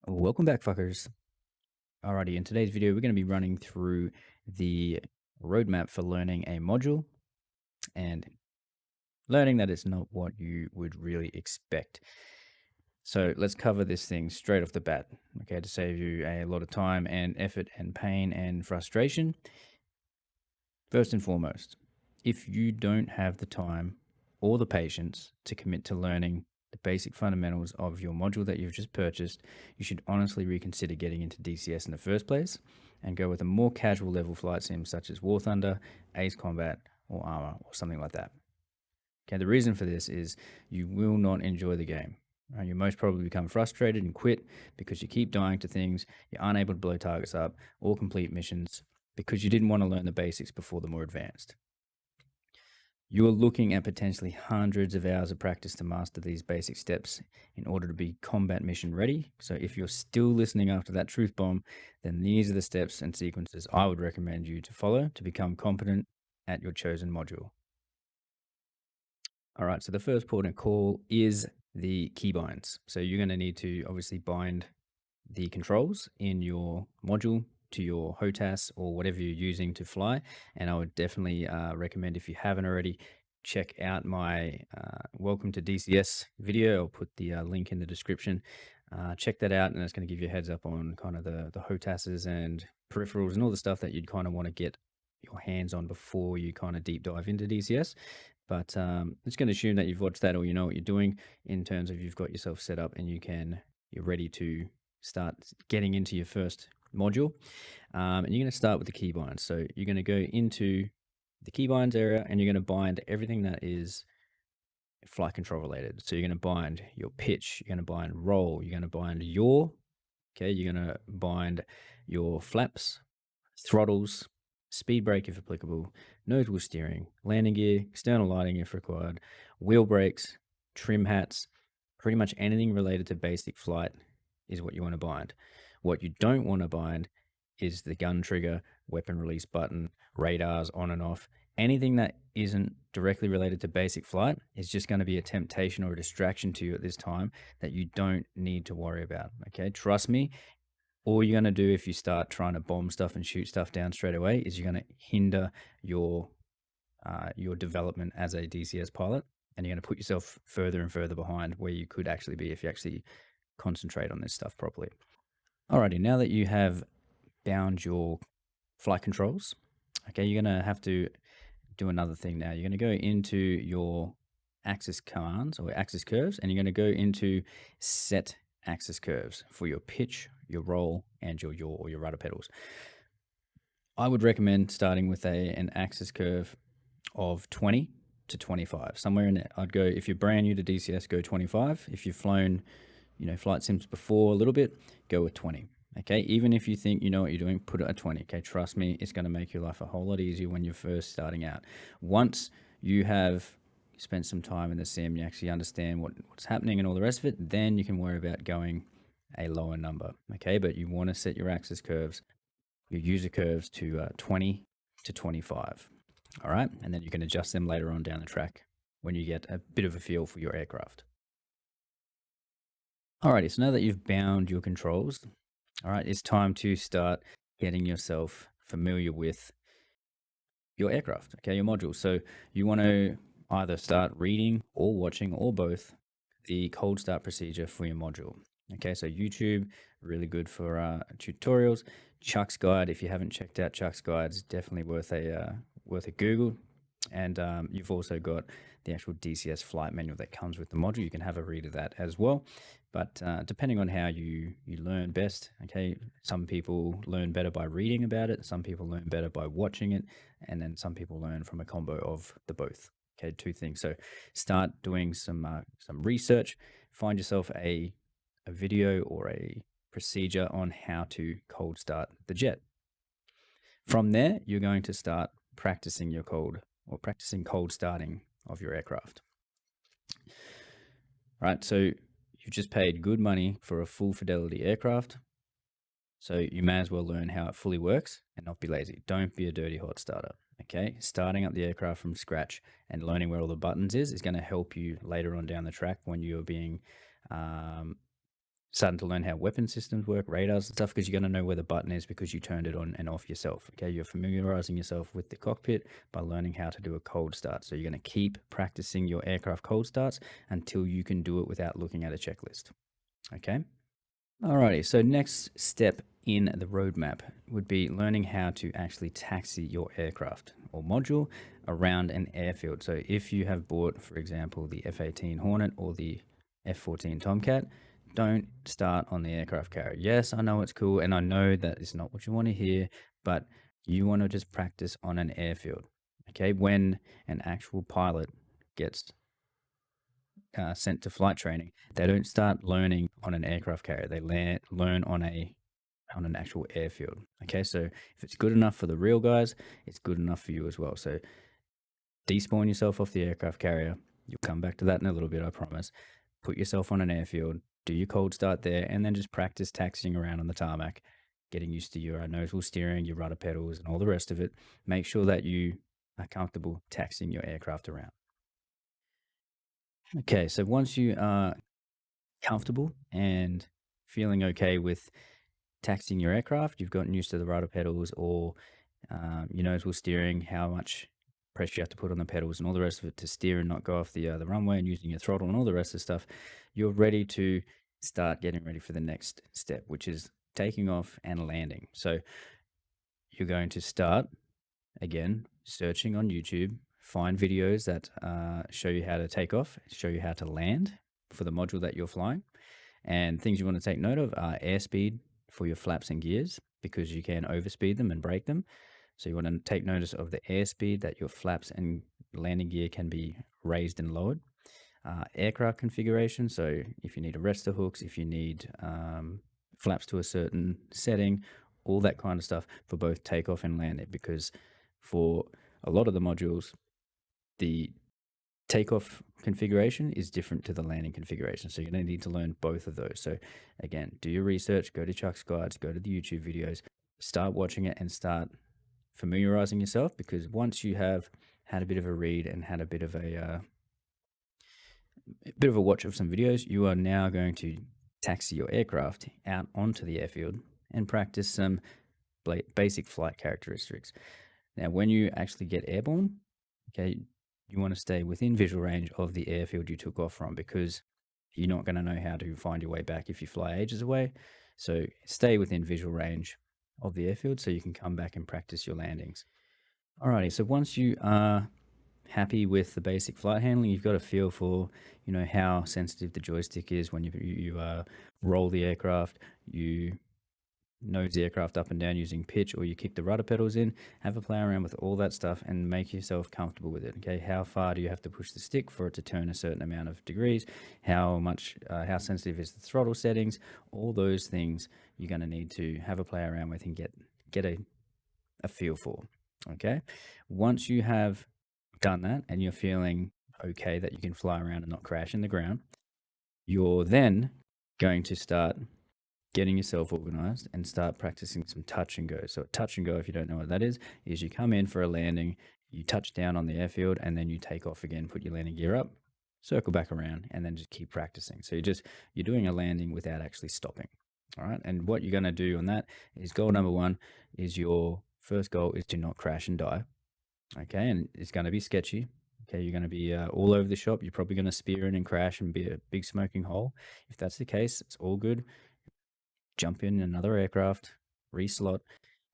Welcome back, fuckers. Alrighty, in today's video, we're going to be running through the roadmap for learning a module and learning that it's not what you would really expect. So let's cover this thing straight off the bat, okay, to save you a lot of time and effort and pain and frustration. First and foremost, if you don't have the time or the patience to commit to learning the basic fundamentals of your module that you've just purchased, you should honestly reconsider getting into DCS in the first place and go with a more casual level flight sim such as War Thunder, Ace Combat, or Armor, or something like that. Okay, the reason for this is you will not enjoy the game. You most probably become frustrated and quit because you keep dying to things, you're unable to blow targets up or complete missions because you didn't want to learn the basics before the more advanced. You are looking at potentially hundreds of hours of practice to master these basic steps in order to be combat mission ready. So if you're still listening after that truth bomb, then these are the steps and sequences I would recommend you to follow to become competent at your chosen module. All right, so the first port of call is the keybinds. So you're going to need to obviously bind the controls in your module to your HOTAS or whatever you're using to fly. And I would definitely recommend, if you haven't already, check out my Welcome to DCS video. I'll put the link in the description. Check that out, and it's going to give you a heads up on kind of the HOTASs and peripherals and all the stuff that you'd kind of want to get your hands on before you kind of deep dive into DCS. But it's going to assume that you've watched that or you know what you're doing in terms of you've got yourself set up and you're ready to start getting into your first module. And you're going to start with the keybinds. So you're going to go into the keybinds area and you're going to bind everything that is flight control related. So you're going to bind your pitch, you're going to bind roll, you're going to bind yaw, okay, you're going to bind your flaps, throttles, speed brake if applicable, nose wheel steering, landing gear, external lighting if required, wheel brakes, trim hats, pretty much anything related to basic flight is what you want to bind. What you don't want to bind is the gun trigger, weapon release button, radars on and off. Anything that isn't directly related to basic flight is just going to be a temptation or a distraction to you at this time that you don't need to worry about. Okay, trust me. All you're going to do if you start trying to bomb stuff and shoot stuff down straight away is you're going to hinder your development as a DCS pilot, and you're going to put yourself further and further behind where you could actually be if you actually concentrate on this stuff properly. Alrighty, now that you have bound your flight controls, okay, you're going to have to do another thing now. You're going to go into your axis commands or axis curves, and you're going to go into set axis curves for your pitch, your roll, and your yaw or your rudder pedals. I would recommend starting with an axis curve of 20 to 25, somewhere in there. I'd go, if you're brand new to DCS, go 25. If you've flown, flight sims before a little bit, go with 20. Okay, even if you think you know what you're doing, put it at 20. Okay, trust me, it's going to make your life a whole lot easier when you're first starting out. Once you have spent some time in the sim, you actually understand what's happening and all the rest of it, then you can worry about going a lower number. Okay, but you want to set your axis curves, your user curves to 20 to 25. All right, and then you can adjust them later on down the track when you get a bit of a feel for your aircraft. Alrighty, so now that you've bound your controls, all right, it's time to start getting yourself familiar with your aircraft, okay, your module. So you want to either start reading or watching or both the cold start procedure for your module. Okay, so YouTube, really good for tutorials. Chuck's guide, if you haven't checked out Chuck's guide, is definitely worth a Google. And you've also got the actual DCS flight manual that comes with the module. You can have a read of that as well. But depending on how you learn best, okay, some people learn better by reading about it, some people learn better by watching it, and then some people learn from a combo of the both. Okay, two things. So start doing some research, find yourself a video or a procedure on how to cold start the jet. From there, you're going to start practicing practicing cold starting of your aircraft. Right, so you've just paid good money for a full fidelity aircraft, so you may as well learn how it fully works and not be lazy. Don't be a dirty hot starter. Okay, starting up the aircraft from scratch and learning where all the buttons is going to help you later on down the track when you're being starting to learn how weapon systems work, radars and stuff, because you're going to know where the button is because you turned it on and off yourself. Okay, you're familiarizing yourself with the cockpit by learning how to do a cold start. So you're going to keep practicing your aircraft cold starts until you can do it without looking at a checklist. Okay. Alrighty, so next step in the roadmap would be learning how to actually taxi your aircraft or module around an airfield. So if you have bought, for example, the F-18 Hornet or the F-14 Tomcat, don't start on the aircraft carrier. Yes, I know it's cool, and I know that it's not what you want to hear, but you want to just practice on an airfield. Okay, when an actual pilot gets sent to flight training, they don't start learning on an aircraft carrier. They learn on an actual airfield. Okay, so if it's good enough for the real guys, it's good enough for you as well. So despawn yourself off the aircraft carrier. You'll come back to that in a little bit, I promise. Put yourself on an airfield, do your cold start there, and then just practice taxiing around on the tarmac, getting used to your nose wheel steering, your rudder pedals, and all the rest of it. Make sure that you are comfortable taxiing your aircraft around. Okay, so once you are comfortable and feeling okay with taxiing your aircraft, you've gotten used to the rudder pedals or your nose wheel steering, how much pressure you have to put on the pedals and all the rest of it to steer and not go off the runway, and using your throttle and all the rest of the stuff, you're ready to start getting ready for the next step, which is taking off and landing. So you're going to start again searching on YouTube, find videos that show you how to take off, show you how to land for the module that you're flying. And things you want to take note of are airspeed for your flaps and gears, because you can overspeed them and break them. So you want to take notice of the airspeed that your flaps and landing gear can be raised and lowered. Aircraft configuration, so if you need arrestor hooks, if you need flaps to a certain setting, all that kind of stuff for both takeoff and landing, because for a lot of the modules, the takeoff configuration is different to the landing configuration. So you're going to need to learn both of those. So again, do your research, go to Chuck's guides, go to the YouTube videos, start watching it and start familiarizing yourself, because once you have had a bit of a read and had a bit of a watch of some videos, you are now going to taxi your aircraft out onto the airfield and practice some basic flight characteristics. Now, when you actually get airborne, okay, you want to stay within visual range of the airfield you took off from, because you're not going to know how to find your way back if you fly ages away. So stay within visual range of the airfield so you can come back and practice your landings. Alrighty, so once you are happy with the basic flight handling, you've got a feel for, how sensitive the joystick is when you roll the aircraft, you nose the aircraft up and down using pitch, or you kick the rudder pedals in. Have a play around with all that stuff and make yourself comfortable with it. Okay, how far do you have to push the stick for it to turn a certain amount of degrees? How sensitive is the throttle settings? All those things you're going to need to have a play around with and get a feel for. Okay, once you have done that and you're feeling okay that you can fly around and not crash in the ground, you're then going to start getting yourself organized and start practicing some touch and go. So touch and go, if you don't know what that is you come in for a landing, you touch down on the airfield, and then you take off again, put your landing gear up, circle back around, and then just keep practicing. So you're doing a landing without actually stopping. All right. And what you're going to do on that is goal number one is your first goal is to not crash and die. Okay. And it's going to be sketchy. Okay, you're going to be all over the shop. You're probably going to spear in and crash and be a big smoking hole. If that's the case, it's all good. Jump in another aircraft, reslot,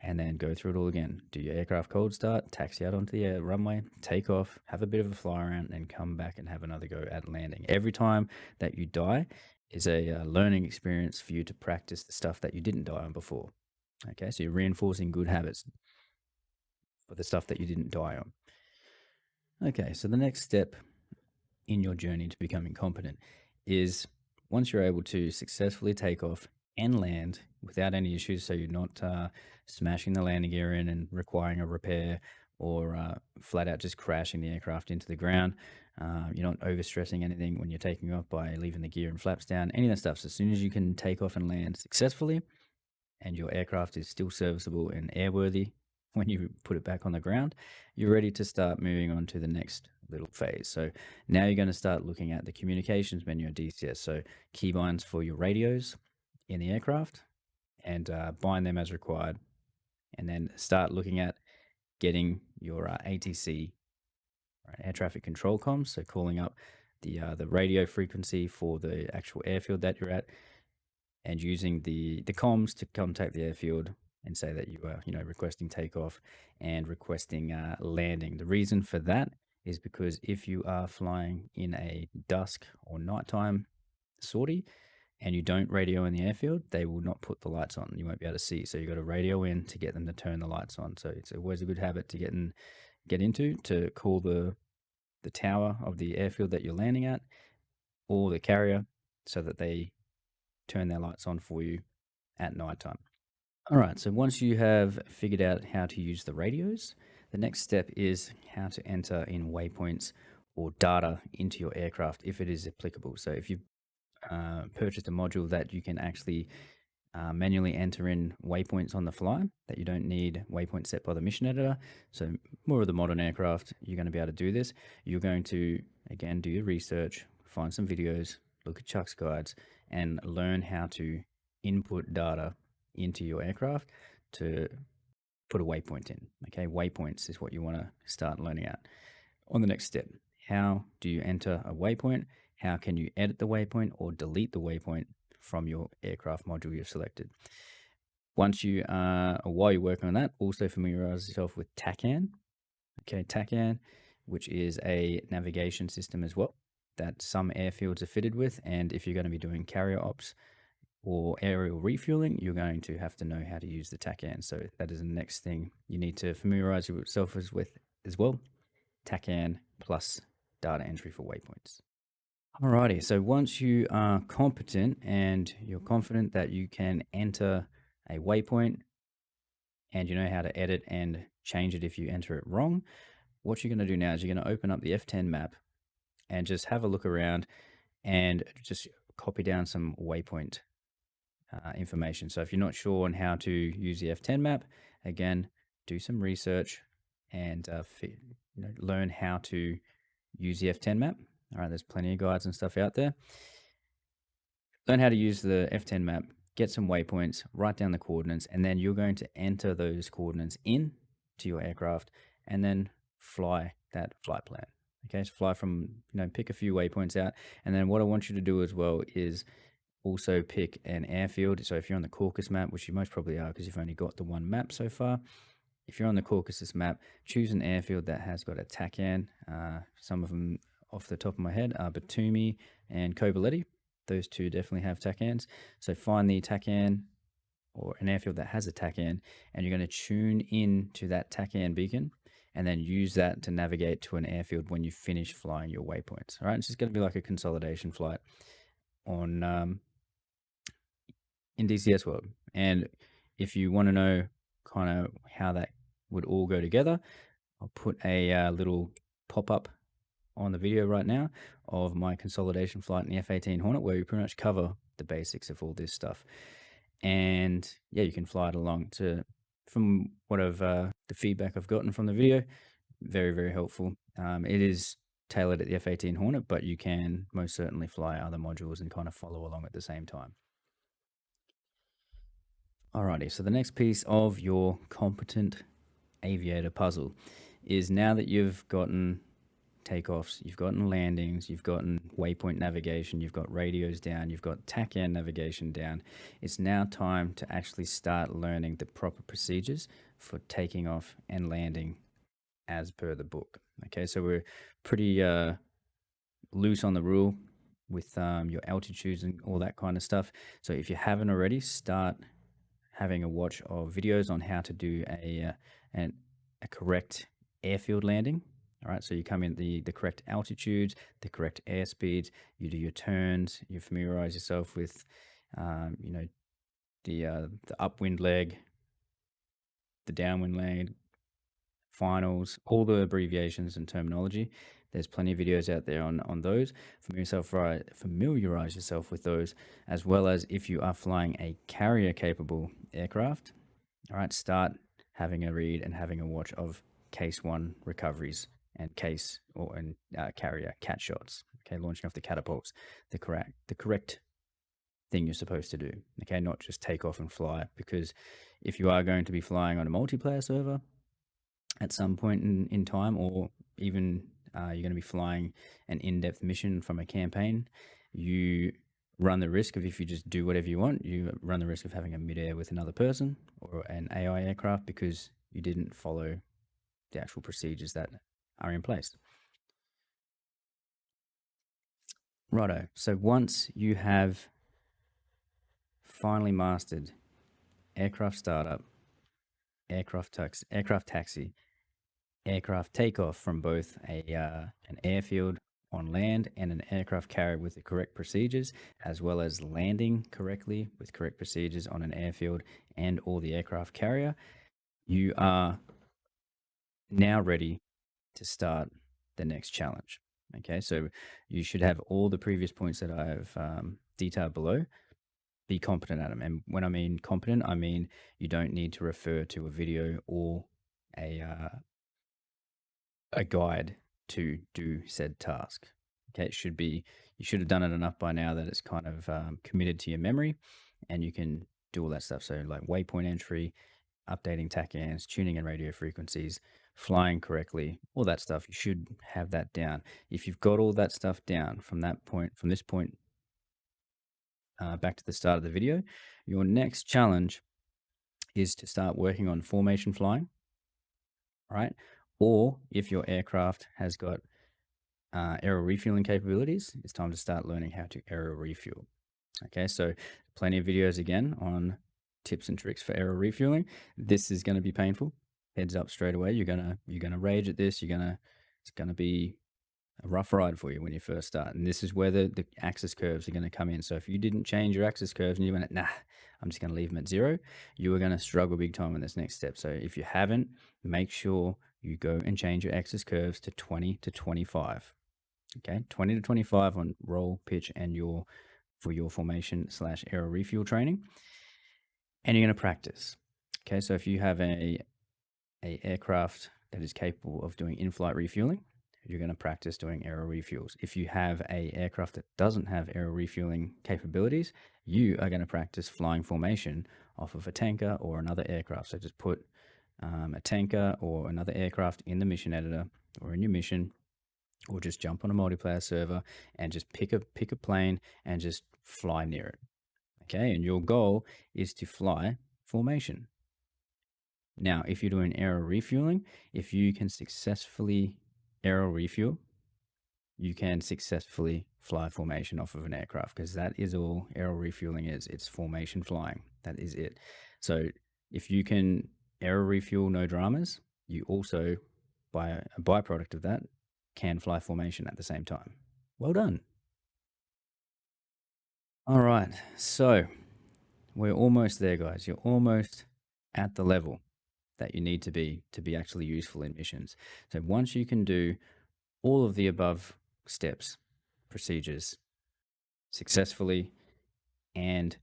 and then go through it all again. Do your aircraft cold start, taxi out onto the runway, take off, have a bit of a fly around, and come back and have another go at landing. Every time that you die is a learning experience for you to practice the stuff that you didn't die on before. Okay, so you're reinforcing good habits for the stuff that you didn't die on. Okay, so the next step in your journey to becoming competent is, once you're able to successfully take off and land without any issues, so you're not smashing the landing gear in and requiring a repair, or flat out just crashing the aircraft into the ground. You're not overstressing anything when you're taking off by leaving the gear and flaps down, any of that stuff. So as soon as you can take off and land successfully and your aircraft is still serviceable and airworthy when you put it back on the ground, you're ready to start moving on to the next little phase. So now you're going to start looking at the communications menu at DCS. So keybinds for your radios, in the aircraft and bind them as required, and then start looking at getting your ATC, right, air traffic control comms. So calling up the radio frequency for the actual airfield that you're at, and using the comms to contact the airfield and say that you are, requesting takeoff and requesting landing. The reason for that is because if you are flying in a dusk or nighttime sortie and you don't radio in the airfield, they will not put the lights on. You won't be able to see. So you got to radio in to get them to turn the lights on. So it's always a good habit to get into, to call the tower of the airfield that you're landing at or the carrier so that they turn their lights on for you at nighttime. All right, so once you have figured out how to use the radios, the next step is how to enter in waypoints or data into your aircraft if it is applicable. So if you've purchased a module that you can actually manually enter in waypoints on the fly, that you don't need waypoints set by the mission editor. So more of the modern aircraft, you're going to be able to do this. You're going to, again, do your research, find some videos, look at Chuck's guides, and learn how to input data into your aircraft to put a waypoint in. Okay, waypoints is what you want to start learning at. On the next step, how do you enter a waypoint? How can you edit the waypoint or delete the waypoint from your aircraft module you've selected? Once you or while you're working on that, also familiarize yourself with TACAN. Okay, TACAN, which is a navigation system as well that some airfields are fitted with. And if you're going to be doing carrier ops or aerial refueling, you're going to have to know how to use the TACAN. So that is the next thing you need to familiarize yourself with as well. TACAN plus data entry for waypoints. Alrighty, so once you are competent and you're confident that you can enter a waypoint and you know how to edit and change it if you enter it wrong, what you're going to do now is you're going to open up the F10 map and just have a look around and just copy down some waypoint information. So if you're not sure on how to use the F10 map, again, do some research and learn how to use the F10 map. All right, there's plenty of guides and stuff out there. Learn how to use the F10 map, get some waypoints, write down the coordinates, and then you're going to enter those coordinates in to your aircraft and then fly that flight plan. Okay, so fly from, pick a few waypoints out. And then what I want you to do as well is also pick an airfield. So if you're on the Caucasus map, which you most probably are because you've only got the one map so far, if you're on the Caucasus map, choose an airfield that has got a TACAN. Some of them off the top of my head are Batumi and Kobaleti. Those two definitely have TACANs. So find the TACAN or an airfield that has a TACAN, and you're going to tune in to that TACAN beacon and then use that to navigate to an airfield when you finish flying your waypoints. All right, it's just going to be like a consolidation flight on in DCS World. And if you want to know kind of how that would all go together, I'll put a little pop-up on the video right now of my consolidation flight in the F-18 Hornet, where we pretty much cover the basics of all this stuff. And yeah, you can fly it along. From what the feedback I've gotten from the video, very, very helpful. It is tailored at the F-18 Hornet, but you can most certainly fly other modules and kind of follow along at the same time. Alrighty, so the next piece of your competent aviator puzzle is, now that you've gotten takeoffs, you've gotten landings, you've gotten waypoint navigation, you've got radios down, you've got TACAN navigation down, it's now time to actually start learning the proper procedures for taking off and landing as per the book. Okay, so we're pretty loose on the rule with your altitudes and all that kind of stuff. So if you haven't already, start having a watch of videos on how to do a correct airfield landing. All right, so you come in the correct altitudes, the correct airspeeds, you do your turns, you familiarize yourself with, the upwind leg, the downwind leg, finals, all the abbreviations and terminology. There's plenty of videos out there on those. Familiarize yourself with those, as well as if you are flying a carrier-capable aircraft. All right, start having a read and having a watch of Case 1 recoveries and carrier cat shots. Okay, launching off the catapults, the correct thing you're supposed to do. Okay, not just take off and fly, because if you are going to be flying on a multiplayer server at some point in time, or even you're going to be flying an in-depth mission from a campaign, you run the risk of, if you just do whatever you want, you run the risk of having a mid-air with another person or an AI aircraft because you didn't follow the actual procedures that are in place. Righto. So once you have finally mastered aircraft startup, aircraft taxi, aircraft takeoff from both an airfield on land and an aircraft carrier with the correct procedures, as well as landing correctly with correct procedures on an airfield and or the aircraft carrier, you are now ready to start the next challenge. Okay, so you should have all the previous points that I have detailed below. Be competent at them. And when I mean competent, I mean you don't need to refer to a video or a guide to do said task. Okay, it should be, you should have done it enough by now that it's kind of committed to your memory, and you can do all that stuff. So like waypoint entry, updating TACANs, tuning and radio frequencies, flying correctly, all that stuff. You should have that down. If you've got all that stuff down from that point, from this point back to the start of the video, your next challenge is to start working on formation flying, right? Or if your aircraft has got aero refueling capabilities, it's time to start learning how to aero refuel. Okay, so plenty of videos again on tips and tricks for aero refueling. This is going to be painful. Heads up straight away. You're gonna rage at this. It's gonna be a rough ride for you when you first start. And this is where the axis curves are going to come in. So if you didn't change your axis curves and you went, nah, I'm just going to leave them at 0, you are going to struggle big time in this next step. So if you haven't, make sure you go and change your axis curves to 20 to 25. Okay, 20 to 25 on roll, pitch, and for your formation / aero refuel training. And you're going to practice. Okay, so if you have a aircraft that is capable of doing in-flight refueling, you're going to practice doing aero refuels. If you have a aircraft that doesn't have aero refueling capabilities, you are going to practice flying formation off of a tanker or another aircraft. So just put a tanker or another aircraft in the mission editor or in your mission, or just jump on a multiplayer server and just pick a plane and just fly near it. Okay, and your goal is to fly formation. Now, if you're doing aero refueling, if you can successfully aero refuel, you can successfully fly formation off of an aircraft, because that is all aero refueling is. It's formation flying. That is it. So if you can aero refuel, no dramas, you also, by a byproduct of that, can fly formation at the same time. Well done. All right, so we're almost there, guys. You're almost at the level that you need to be actually useful in missions. So once you can do all of the above steps, procedures successfully and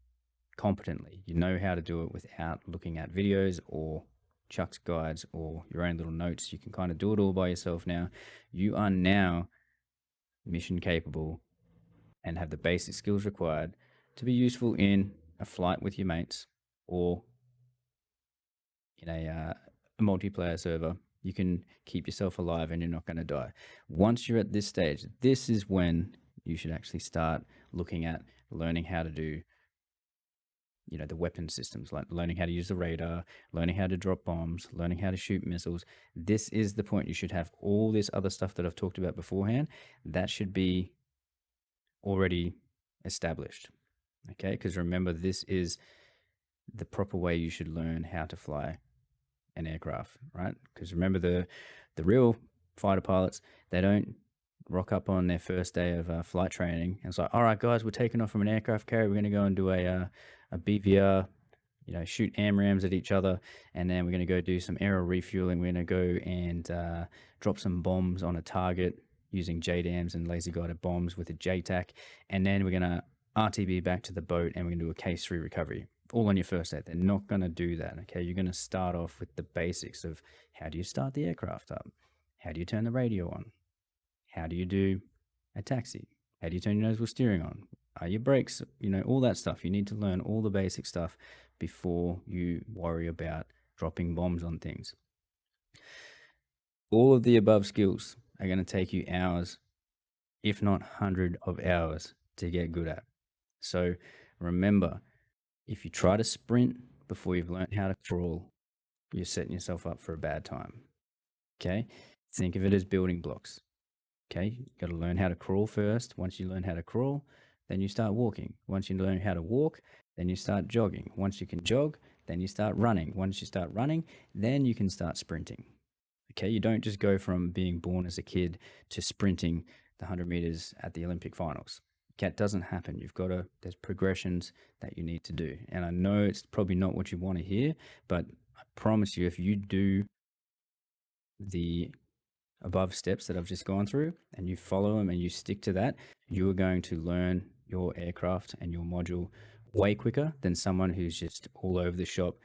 competently, you know how to do it without looking at videos or Chuck's guides or your own little notes. You can kind of do it all by yourself now. You are now mission capable and have the basic skills required to be useful in a flight with your mates or in a multiplayer server. You can keep yourself alive and you're not going to die. Once you're at this stage, this is when you should actually start looking at learning how to do, the weapon systems, like learning how to use the radar, learning how to drop bombs, learning how to shoot missiles. This is the point. You should have all this other stuff that I've talked about beforehand. That should be already established. Okay, because remember, this is the proper way you should learn how to fly an aircraft, right? Because remember, the real fighter pilots, they don't rock up on their first day of flight training and it's like, all right, guys, we're taking off from an aircraft carrier. We're going to go and do a BVR, shoot AMRAAMs at each other, and then we're going to go do some aero refueling. We're going to go and drop some bombs on a target using JDAMs and laser guided bombs with a JTAC, and then we're going to RTB back to the boat and we're going to do a case 3 recovery, all on your first day. They're not going to do that. Okay, you're going to start off with the basics of how do you start the aircraft up, how do you turn the radio on, how do you do a taxi, how do you turn your nose wheel steering on, your brakes, all that stuff. You need to learn all the basic stuff before you worry about dropping bombs on things. All of the above skills are going to take you hours, if not hundreds of hours, to get good at. So remember, if you try to sprint before you've learned how to crawl, you're setting yourself up for a bad time. Okay? Think of it as building blocks. Okay? You got to learn how to crawl first. Once you learn how to crawl, then you start walking. Once you learn how to walk, then you start jogging. Once you can jog, then you start running. Once you start running, then you can start sprinting. Okay? You don't just go from being born as a kid to sprinting the 100 meters at the Olympic finals. That doesn't happen. There's progressions that you need to do. And I know it's probably not what you want to hear, but I promise you, if you do the above steps that I've just gone through and you follow them and you stick to that, you are going to learn your aircraft and your module way quicker than someone who's just all over the shop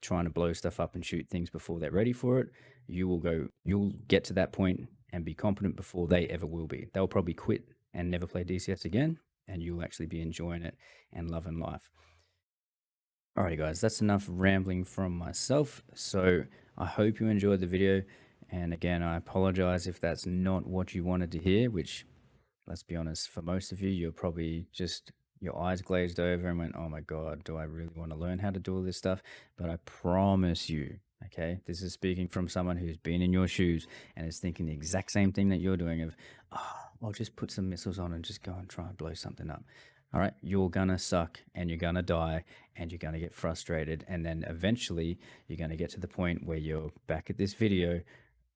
trying to blow stuff up and shoot things before they're ready for it. You'll get to that point and be competent before they ever will be. They'll probably quit and never play DCS again, and you'll actually be enjoying it and loving life. Alrighty guys, that's enough rambling from myself. So I hope you enjoyed the video. And again, I apologize if that's not what you wanted to hear, which, let's be honest, for most of you, you're probably just your eyes glazed over and went, oh my God, do I really want to learn how to do all this stuff? But I promise you, okay, this is speaking from someone who's been in your shoes and is thinking the exact same thing that you're doing of, oh, I'll just put some missiles on and just go and try and blow something up. All right, you're gonna suck and you're gonna die and you're gonna get frustrated. And then eventually you're gonna get to the point where you're back at this video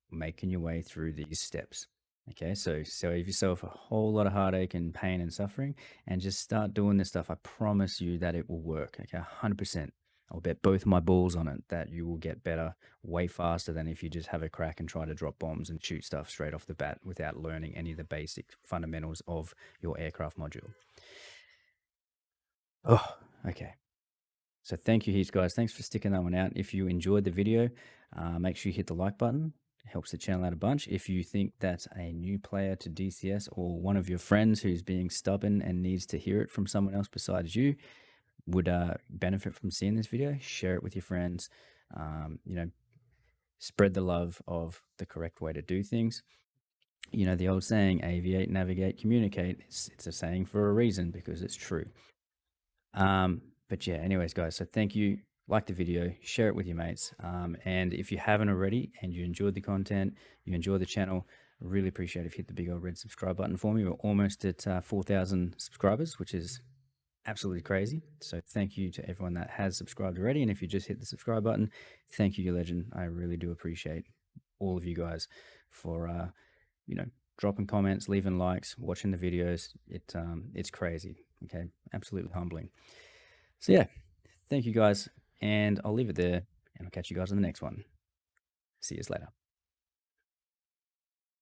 making your way through these steps. Okay, so save yourself a whole lot of heartache and pain and suffering and just start doing this stuff. I promise you that it will work. Okay, 100%. I'll bet both my balls on it that you will get better way faster than if you just have a crack and try to drop bombs and shoot stuff straight off the bat without learning any of the basic fundamentals of your aircraft module. Oh, okay. So thank you heaps, guys. Thanks for sticking that one out. If you enjoyed the video, make sure you hit the like button. It helps the channel out a bunch. If you think that a new player to DCS or one of your friends who's being stubborn and needs to hear it from someone else besides you would benefit from seeing this video, share it with your friends. Spread the love of the correct way to do things. The old saying, aviate, navigate, communicate. It's a saying for a reason because it's true. But yeah, anyways, guys, so thank you. Like the video, share it with your mates. And if you haven't already and you enjoyed the content, you enjoy the channel, really appreciate if you hit the big old red subscribe button for me. We're almost at 4,000 subscribers, which is absolutely crazy. So thank you to everyone that has subscribed already. And if you just hit the subscribe button, thank you, you legend. I really do appreciate all of you guys for, dropping comments, leaving likes, watching the videos. It's crazy. Okay. Absolutely humbling. So yeah, thank you guys. And I'll leave it there and I'll catch you guys in the next one. See you later.